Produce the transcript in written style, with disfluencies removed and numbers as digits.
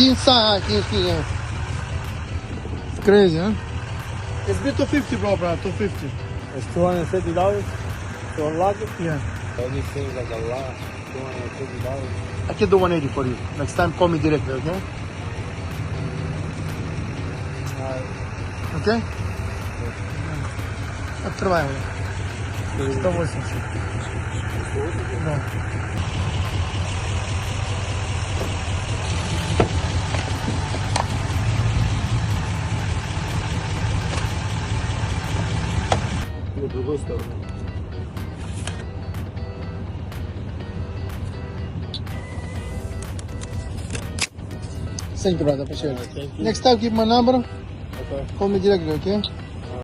inside, yeah. It's crazy, huh? It's been 250, bro, 250. It's $250 to unlock it? Yeah. Only seems like a lot. $250. I can do 180 for you. Next time, call me directly, okay? Okay? Открываем. 180. Да. На другой стороне. Thank you, brother. Appreciate it. Thank you. Next time, keep my number. Okay. Call me directly, okay?